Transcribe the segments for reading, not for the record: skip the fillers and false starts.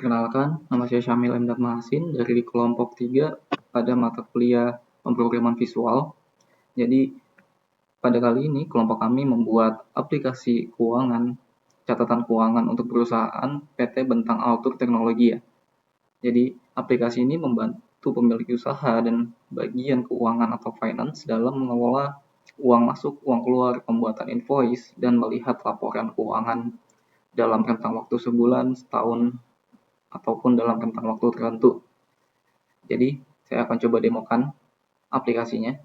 Perkenalkan, nama saya Syamil M. Mahasin dari kelompok 3 pada mata kuliah pemrograman visual. Jadi, pada kali ini kelompok kami membuat aplikasi keuangan, catatan keuangan untuk perusahaan PT Bentang Altur Teknologi ya. Jadi, aplikasi ini membantu pemilik usaha dan bagian keuangan atau finance dalam mengelola uang masuk, uang keluar, pembuatan invoice, dan melihat laporan keuangan dalam rentang waktu sebulan, setahun, ataupun dalam rentang waktu tertentu. Jadi, saya akan coba demokan aplikasinya.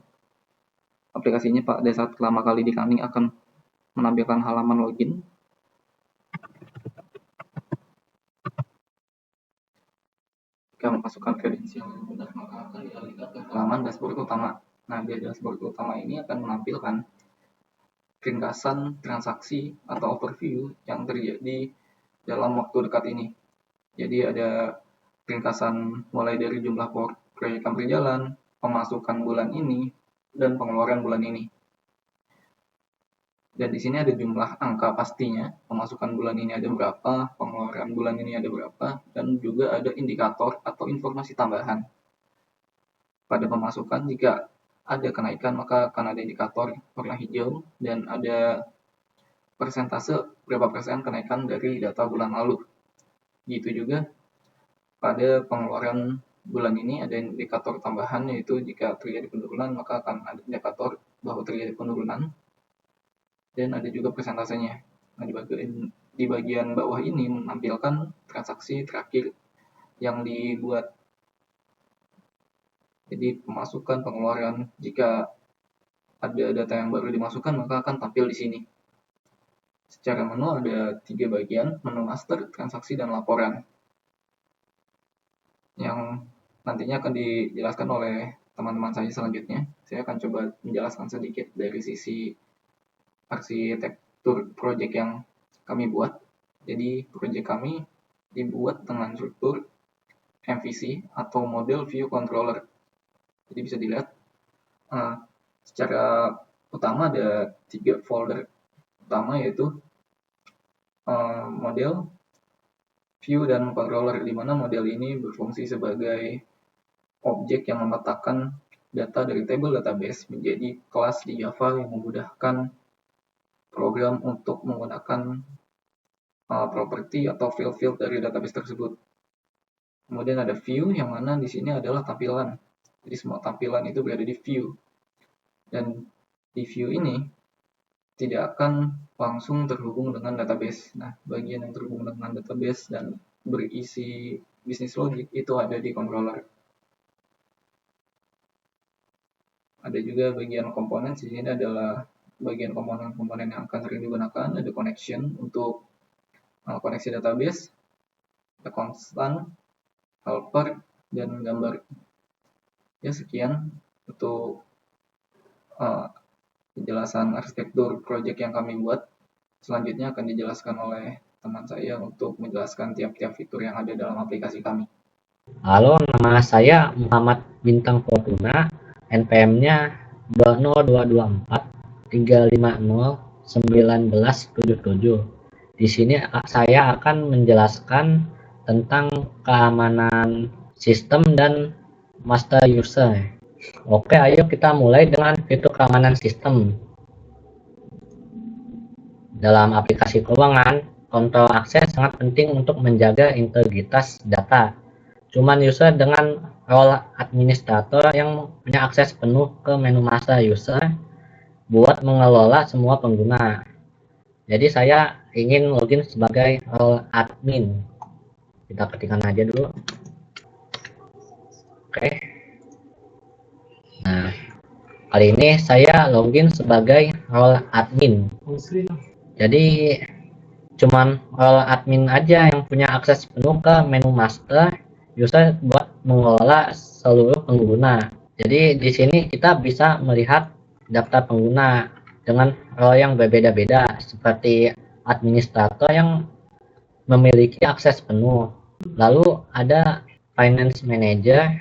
Aplikasinya pada saat pertama kali di running akan menampilkan halaman login. Jika memasukkan kredensial yang benar, maka akan dialihkan ke halaman dashboard utama. Nah, di dashboard utama ini akan menampilkan ringkasan transaksi atau overview yang terjadi dalam waktu dekat ini. Jadi ada ringkasan mulai dari jumlah proyek yang berjalan, pemasukan bulan ini, dan pengeluaran bulan ini. Dan di sini ada jumlah angka pastinya, pemasukan bulan ini ada berapa, pengeluaran bulan ini ada berapa, dan juga ada indikator atau informasi tambahan. Pada pemasukan, jika ada kenaikan, maka akan ada indikator warna hijau, dan ada persentase berapa persen kenaikan dari data bulan lalu. Gitu juga pada pengeluaran bulan ini ada indikator tambahan, yaitu jika terjadi penurunan maka akan ada indikator bahwa terjadi penurunan, dan ada juga persentasenya. Nah, di bagian bawah ini menampilkan transaksi terakhir yang dibuat. Jadi pemasukan, pengeluaran, jika ada data yang baru dimasukkan maka akan tampil di sini. Secara menu ada 3 bagian, menu master, transaksi, dan laporan, yang nantinya akan dijelaskan oleh teman-teman saya selanjutnya. Saya akan coba menjelaskan sedikit dari sisi arsitektur project yang kami buat. Jadi project kami dibuat dengan struktur MVC atau Model View Controller. Jadi bisa dilihat secara utama ada 3 folder utama, yaitu model, view, dan controller, di mana model ini berfungsi sebagai objek yang memetakan data dari table database menjadi kelas di Java yang memudahkan program untuk menggunakan properti atau field dari database tersebut. Kemudian ada view, yang mana di sini adalah tampilan. Jadi semua tampilan itu berada di view. Dan di view ini tidak akan langsung terhubung dengan database. Nah, bagian yang terhubung dengan database dan berisi bisnis logic itu ada di controller. Ada juga bagian komponen. Di sini adalah bagian komponen-komponen yang akan sering digunakan. Ada connection untuk koneksi database, ada constant, helper, dan gambar. Ya, sekian untuk penjelasan arsitektur project yang kami buat. Selanjutnya akan dijelaskan oleh teman saya untuk menjelaskan tiap-tiap fitur yang ada dalam aplikasi kami. Halo, nama saya Muhammad Bintang Fortuna, NPM-nya 20224 350 1977. Di sini saya akan menjelaskan tentang keamanan sistem dan master user. Oke, ayo kita mulai dengan fitur keamanan sistem. Dalam aplikasi keuangan, kontrol akses sangat penting untuk menjaga integritas data. Cuman user dengan role administrator yang punya akses penuh ke menu master user buat mengelola semua pengguna. Jadi saya ingin login sebagai role admin. Kita ketikkan aja dulu. Oke. Nah, kali ini saya login sebagai role admin. Jadi cuman role admin aja yang punya akses penuh ke menu master user buat mengelola seluruh pengguna. Jadi di sini kita bisa melihat daftar pengguna dengan role yang berbeda-beda, seperti administrator yang memiliki akses penuh. Lalu ada finance manager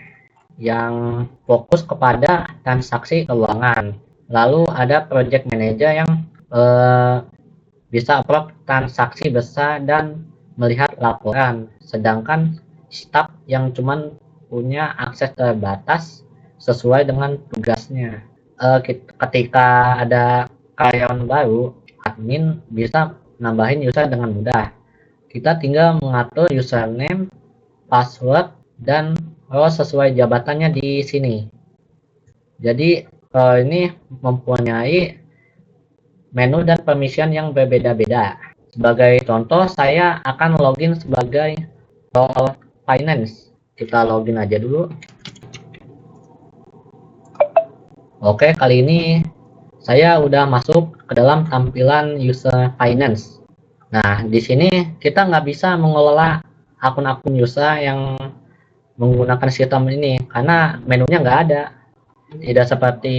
yang fokus kepada transaksi keuangan. Lalu ada project manager yang bisa approve transaksi besar dan melihat laporan, sedangkan staf yang cuman punya akses terbatas sesuai dengan tugasnya. Ketika ada karyawan baru, admin bisa nambahin user dengan mudah. Kita tinggal mengatur username, password, dan role sesuai jabatannya di sini. Jadi ini mempunyai menu dan permission yang berbeda-beda. Sebagai contoh, saya akan login sebagai role finance. Kita login aja dulu. Oke, kali ini saya udah masuk ke dalam tampilan user finance. Nah, di sini kita nggak bisa mengelola akun-akun user yang menggunakan sistem ini karena menunya nggak ada. Tidak seperti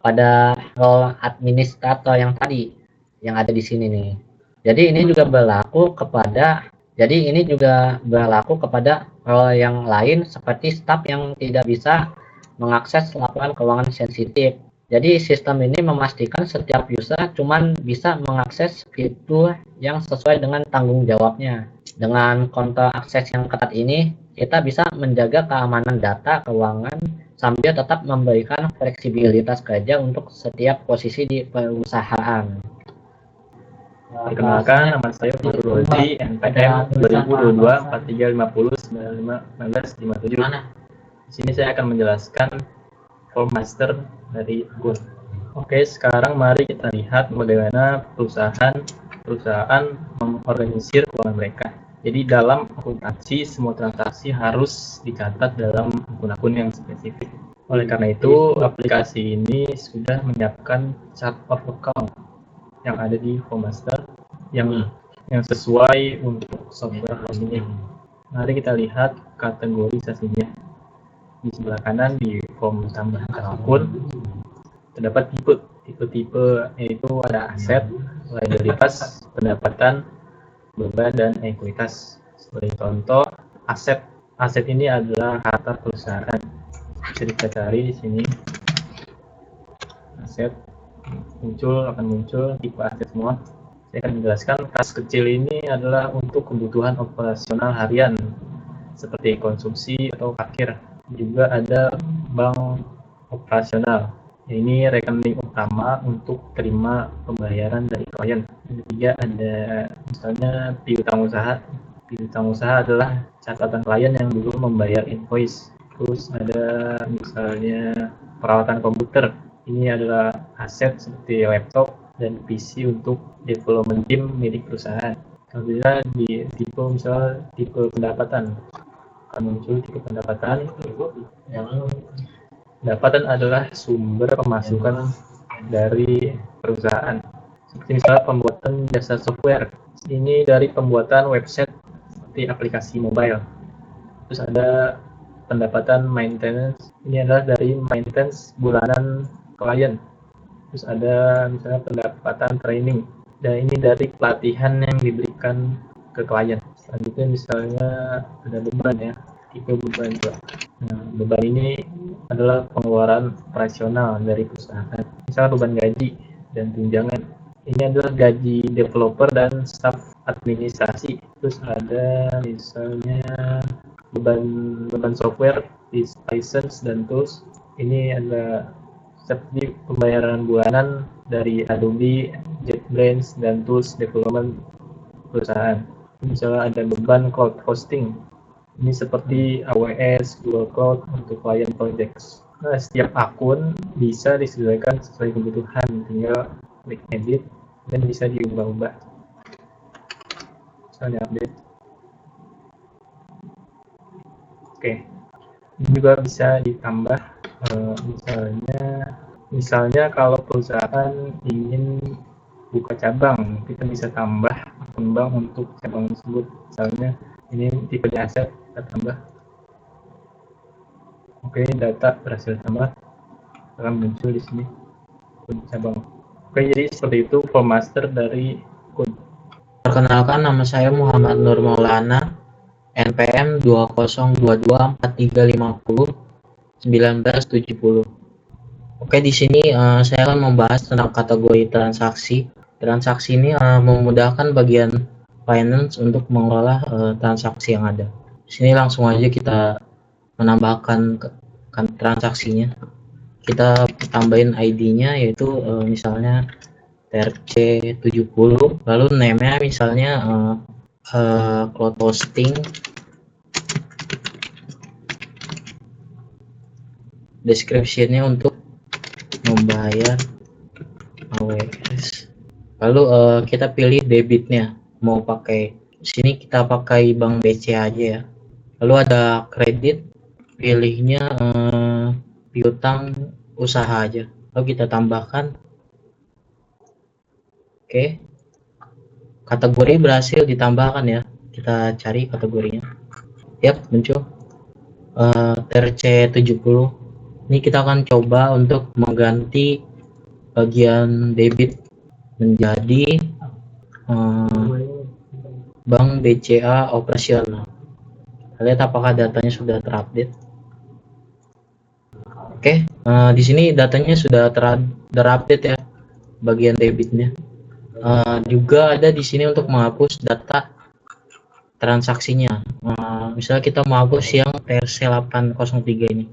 pada role administrator yang tadi yang ada di sini nih. Jadi ini juga berlaku kepada role yang lain seperti staf yang tidak bisa mengakses laporan keuangan sensitif. Jadi sistem ini memastikan setiap user cuman bisa mengakses fitur yang sesuai dengan tanggung jawabnya. Dengan kontrol akses yang ketat ini, kita bisa menjaga keamanan data keuangan sambil tetap memberikan fleksibilitas kerja untuk setiap posisi di perusahaan. Perkenalkan, nama saya Fahrul Rozi, NPM 2022-4350-95-1957. Di sini saya akan menjelaskan form master dari akun. Oke, sekarang mari kita lihat bagaimana perusahaan mengorganisir keuangan mereka. Jadi dalam akuntansi, semua transaksi harus dicatat dalam akun-akun yang spesifik. Oleh karena itu, aplikasi ini sudah menyiapkan chart of account yang ada di form master yang sesuai untuk software ini. Mari kita lihat kategorisasinya. Di sebelah kanan di form tambahan akun terdapat tipe yaitu ada aset, liabilitas, pendapatan, beban, dan ekuitas. Sebagai contoh, aset ini adalah harta perusahaan. Bisa kita cari di sini. Aset akan muncul tipe aset semua. Saya akan menjelaskan kas kecil ini adalah untuk kebutuhan operasional harian seperti konsumsi atau parkir. Juga ada bank operasional. Ini rekening utama untuk terima pembayaran dari klien. Yang ketiga ada misalnya piutang usaha. Piutang usaha adalah catatan klien yang belum membayar invoice. Terus ada misalnya perawatan komputer. Ini adalah aset seperti laptop dan PC untuk development team milik perusahaan. Kemudian di tipe pendapatan akan muncul tipe pendapatan. Pendapatan adalah sumber pemasukan dari perusahaan. Seperti misalnya pembuatan jasa software. Ini dari pembuatan website seperti aplikasi mobile. Terus ada pendapatan maintenance. Ini adalah dari maintenance bulanan klien. Terus ada misalnya pendapatan training, dan ini dari pelatihan yang diberikan ke klien. Selanjutnya misalnya ada beban ya, tipe beban juga. Nah, beban ini adalah pengeluaran operasional dari perusahaan. Misalnya beban gaji dan tunjangan. Ini adalah gaji developer dan staf administrasi. Terus ada misalnya beban software, license dan tools. Ini ada seperti pembayaran bulanan dari Adobe, JetBrains, dan tools development perusahaan. Misalnya ada beban cloud hosting. Ini seperti AWS, Google Cloud untuk client projects. Nah, setiap akun bisa disesuaikan sesuai kebutuhan. Tinggal klik edit dan bisa diubah-ubah. Misalnya update. Oke. Ini juga bisa ditambah. Misalnya kalau perusahaan ingin buka cabang, kita bisa tambah akun bank untuk cabang tersebut. Misalnya ini tipe aset, kita tambah. Oke, data berhasil tambah, akan muncul di sini akun cabang. Oke, jadi seperti itu form master dari akun. Perkenalkan, nama saya Muhammad Nur Maulana, NPM 2021-2350-1970. Oke, di sini saya akan membahas tentang kategori transaksi. Transaksi ini memudahkan bagian finance untuk mengelola transaksi yang ada. Di sini langsung aja kita menambahkan transaksinya. Kita tambahin ID-nya yaitu misalnya TRC70, lalu name-nya misalnya cloud hosting, description-nya untuk membayar AWS. Lalu kita pilih debitnya, mau pakai sini kita pakai bank BCA aja ya. Lalu ada kredit, pilihnya piutang usaha aja, lalu kita tambahkan. Oke, kategori berhasil ditambahkan ya, kita cari kategorinya. Yap, muncul TRC70. Ini kita akan coba untuk mengganti bagian debit menjadi bank BCA operasional. Lihat apakah datanya sudah terupdate. Oke, di sini datanya sudah terupdate ya, bagian debitnya. Juga ada di sini untuk menghapus data transaksinya. Misalnya kita menghapus yang TRC803 ini.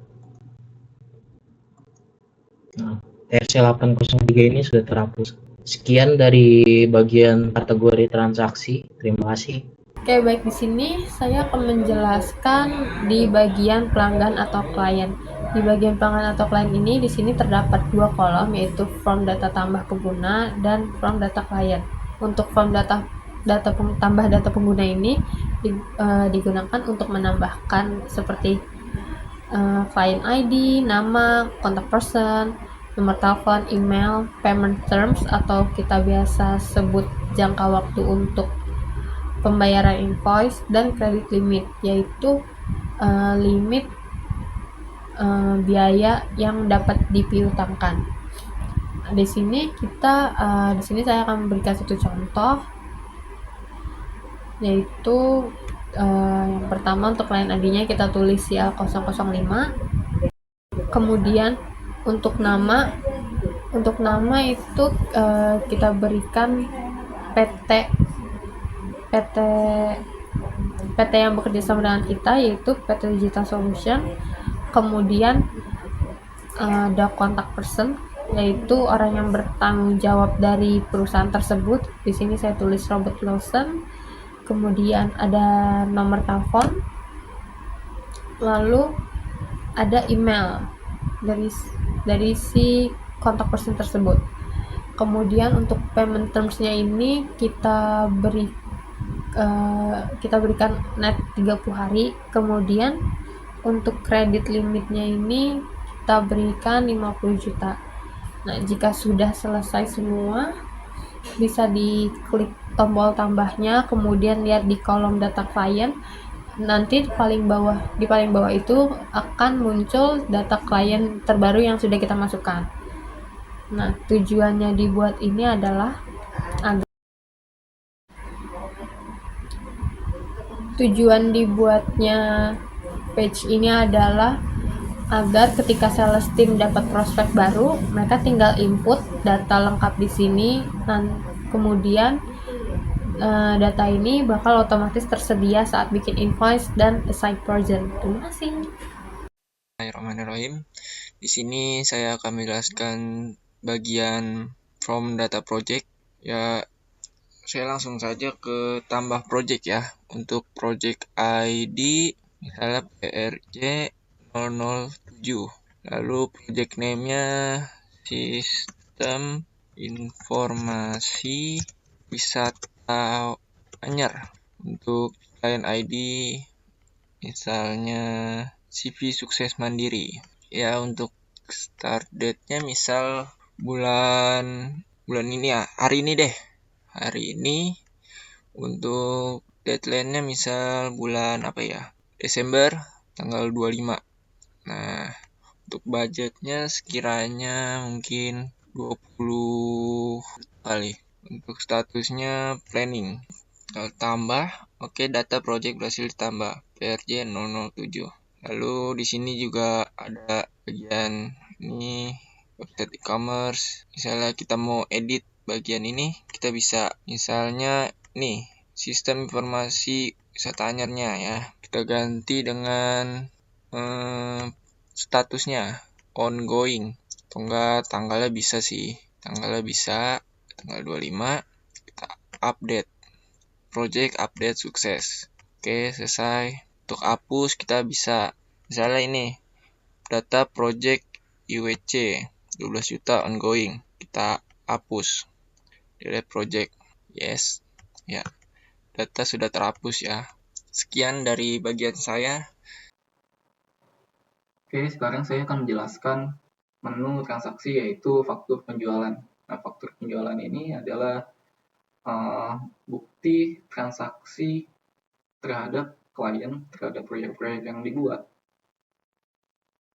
TRC803 ini sudah terhapus. Sekian dari bagian kategori transaksi. Terima kasih. Oke, baik, di sini saya akan menjelaskan di bagian pelanggan atau klien. Di bagian pelanggan atau klien ini di sini terdapat dua kolom, yaitu form data tambah pengguna dan form data klien. Untuk form tambah data pengguna ini digunakan untuk menambahkan seperti client ID, nama, contact person, nomor telepon, email, payment terms atau kita biasa sebut jangka waktu untuk pembayaran invoice, dan credit limit, yaitu limit biaya yang dapat dipiutangkan. Di sini saya akan memberikan satu contoh, yaitu yang pertama untuk client ID-nya kita tulis ya 005. Kemudian untuk nama itu kita berikan PT yang bekerja sama dengan kita, yaitu PT Digital Solution. Kemudian ada contact person, yaitu orang yang bertanggung jawab dari perusahaan tersebut. Di sini saya tulis Robert Lawson. Kemudian ada nomor telepon, lalu ada email dari si contact person tersebut. Kemudian untuk payment terms-nya ini kita berikan net 30 hari. Kemudian untuk kredit limitnya ini kita berikan 50 juta. Nah, jika sudah selesai semua, bisa diklik tombol tambahnya, kemudian lihat di kolom data klien. Nanti di paling bawah itu akan muncul data klien terbaru yang sudah kita masukkan. Nah, tujuannya dibuat ini adalah tujuan dibuatnya page ini adalah agar ketika sales team dapat prospek baru, mereka tinggal input data lengkap di sini, dan kemudian data ini bakal otomatis tersedia saat bikin invoice dan assign project. Terima kasih. Bismillahirrahmanirrahim. Di sini saya akan menjelaskan bagian from data project. Ya, saya langsung saja ke tambah project ya. Untuk project ID misalnya PRJ 007. Lalu project name-nya Sistem Informasi Wisata Anyar. Untuk client ID misalnya CV Sukses Mandiri. Ya, untuk start date-nya misal bulan ini ya, hari ini deh. Hari ini. Untuk deadline-nya misal bulan Desember tanggal 25. Nah, untuk budgetnya sekiranya mungkin 20 kali. Untuk statusnya planning. Kalau tambah, oke, data project berhasil ditambah PRJ 007. Lalu di sini juga ada bagian ini website e-commerce. Misalnya kita mau edit bagian ini, kita bisa misalnya nih sistem informasi wisata Anyarnya ya. Kita ganti dengan statusnya ongoing, atau enggak tanggalnya bisa sih, tanggal 25, kita update, project update sukses. Oke, selesai. Untuk hapus kita bisa, misalnya ini data project IWC 12 juta ongoing, kita hapus, delete project, yes ya, data sudah terhapus ya. Sekian dari bagian saya. Oke, sekarang saya akan menjelaskan menu transaksi, yaitu faktur penjualan. Nah, faktur penjualan ini adalah bukti transaksi terhadap klien, terhadap proyek-proyek yang dibuat.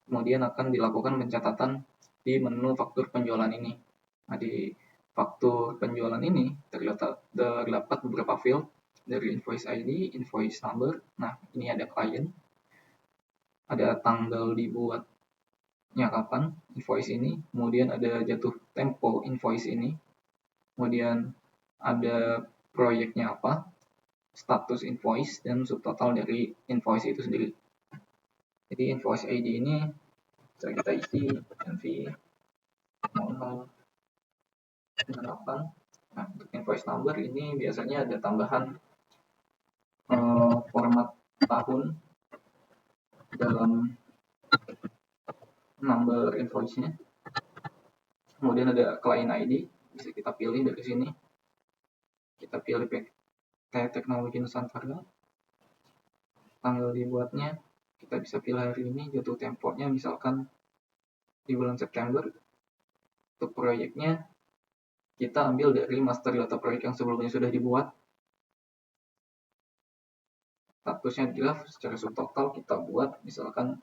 Kemudian akan dilakukan pencatatan di menu faktur penjualan ini. Nah, di faktur penjualan ini terdapat beberapa field dari invoice ID, invoice number. Nah, ini ada klien, ada tanggal dibuatnya kapan invoice ini, kemudian ada jatuh tempo invoice ini, kemudian ada proyeknya apa, status invoice, dan subtotal dari invoice itu sendiri. Jadi invoice ID ini bisa kita isi NV 00 dengan 8. Nah, untuk invoice number ini biasanya ada tambahan format tahun dalam number invoice-nya. Kemudian ada client ID, bisa kita pilih dari sini. Kita pilih PT Teknologi Nusantara. Tanggal dibuatnya kita bisa pilih hari ini, jatuh temponya misalkan di bulan September. Untuk proyeknya kita ambil dari master data proyek yang sebelumnya sudah dibuat. Statusnya adalah secara subtotal kita buat misalkan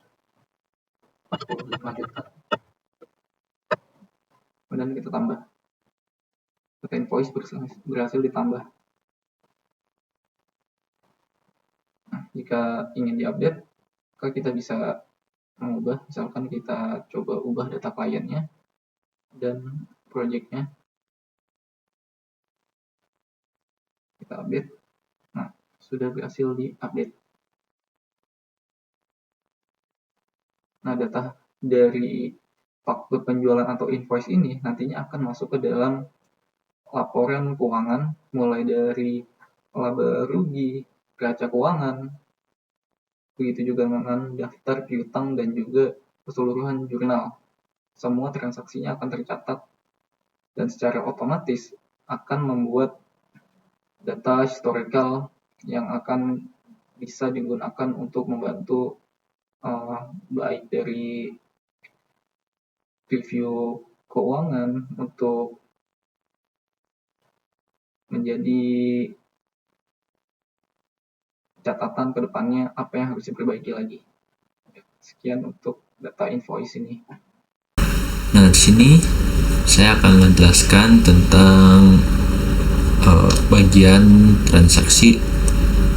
45 juta. Kemudian kita tambah. Data invoice berhasil ditambah. Nah, jika ingin diupdate, maka kita bisa mengubah. Misalkan kita coba ubah data kliennya dan projectnya. Kita update. Nah, sudah berhasil di-update. Nah, data dari faktur penjualan atau invoice ini nantinya akan masuk ke dalam laporan keuangan, mulai dari laba rugi, neraca keuangan, begitu juga dengan daftar piutang dan juga keseluruhan jurnal. Semua transaksinya akan tercatat dan secara otomatis akan membuat data historical yang akan bisa digunakan untuk membantu baik dari review keuangan untuk menjadi catatan ke depannya apa yang harus diperbaiki lagi. Sekian untuk data invoice ini. Nah, di sini saya akan menjelaskan tentang bagian transaksi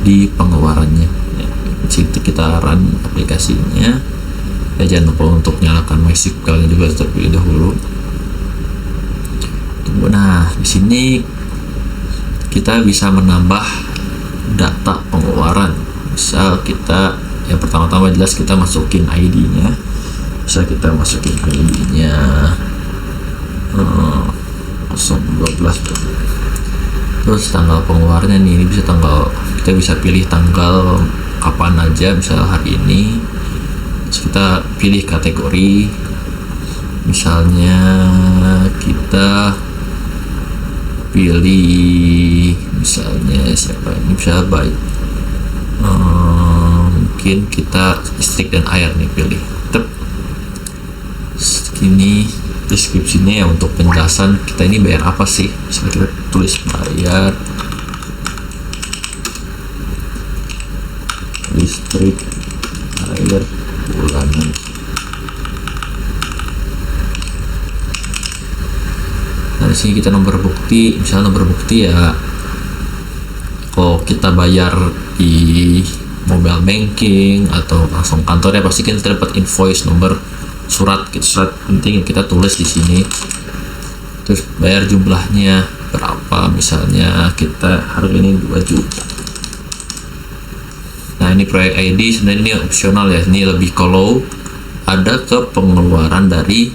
di pengeluarannya. Ya, di situ kita run aplikasinya. Ya, jangan lupa untuk nyalakan MySQL juga terlebih dahulu. Nah, di sini kita bisa menambah data pengeluaran. Misal kita yang pertama-tama jelas kita masukin ID-nya. Misal kita masukin ID-nya 012. Terus tanggal pengeluarannya nih, ini bisa kita bisa pilih tanggal kapan aja, misal hari ini. Terus kita pilih kategori, misalnya kita pilih misalnya siapa ini, bisa baik mungkin kita listrik dan air nih, pilih segini. Deskripsinya ya untuk penjelasan kita ini bayar apa sih, misalnya kita tulis bayar listrik air bulanan. Nah, di sini kita nomor bukti, misalnya nomor bukti ya kalau kita bayar di mobile banking atau langsung kantornya pasti kita dapat invoice nomor surat penting kita tulis di sini. Terus bayar jumlahnya berapa, misalnya kita harga ini 2 juta. Nah ini proyek ID sebenarnya ini opsional ya, ini lebih kalau ada ke pengeluaran dari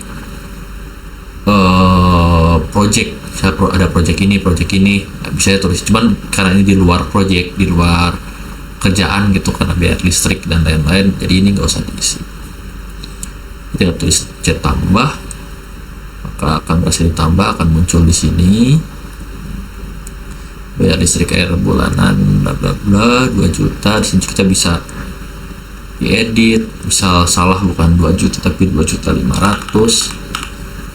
project. Saya ada project ini nah, bisa ya tulis, cuman karena ini di luar project, di luar kerjaan gitu, karena biaya listrik dan lain-lain, jadi ini nggak usah diisi. Tinggal tulis C tambah, maka akan berhasil ditambah, akan muncul di sini bayar listrik air bulanan bla bla bla 2 juta. Di sini kita bisa diedit, misal salah bukan 2 juta tapi 2.500.000,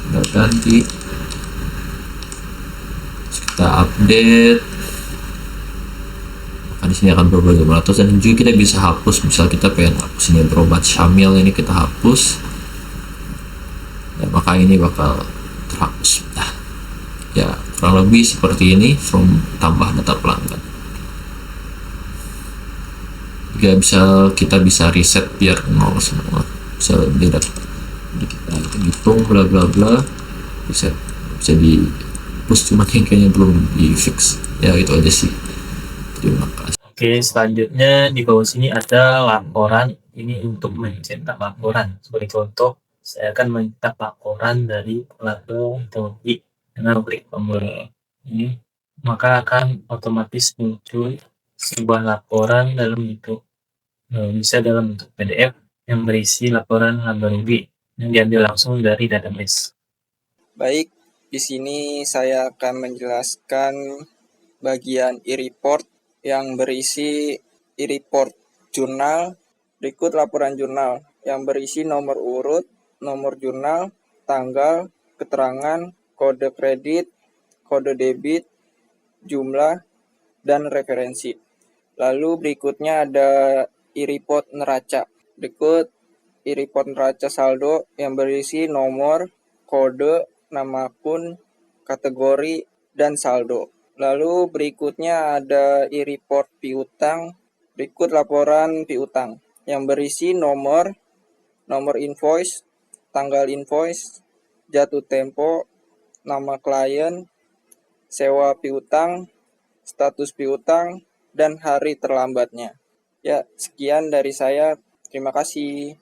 kita ganti, terus kita update, maka di sini akan berubah 500. Dan juga kita bisa hapus, misal kita pengen hapus ini berobat Syamil, ini kita hapus ya, maka ini bakal terhapus. Nah ya kurang lebih seperti ini from tambah data pelanggan. Juga kita bisa reset biar nol semua, bisa kita hitung bla bla bla, bisa di push, cuma yang kayaknya belum di fix ya. Itu aja sih, terima kasih. Oke, selanjutnya di bawah sini ada laporan. Ini untuk mencetak laporan. Sebagai contoh, saya akan mencetak laporan dari pelaku teknologi dengan klik tombol ini, maka akan otomatis muncul sebuah laporan dalam bentuk bisa dalam bentuk PDF yang berisi laporan laba rugi yang diambil langsung dari database. Baik, di sini saya akan menjelaskan bagian e-report yang berisi e-report jurnal. Berikut laporan jurnal yang berisi nomor urut, nomor jurnal, tanggal, keterangan, kode kredit, kode debit, jumlah, dan referensi. Lalu berikutnya ada e-report neraca. Berikut e-report neraca saldo yang berisi nomor, kode, nama akun, kategori, dan saldo. Lalu berikutnya ada e-report piutang. Berikut laporan piutang yang berisi nomor invoice, tanggal invoice, jatuh tempo, nama klien, sewa piutang, status piutang, dan hari terlambatnya. Ya, sekian dari saya. Terima kasih.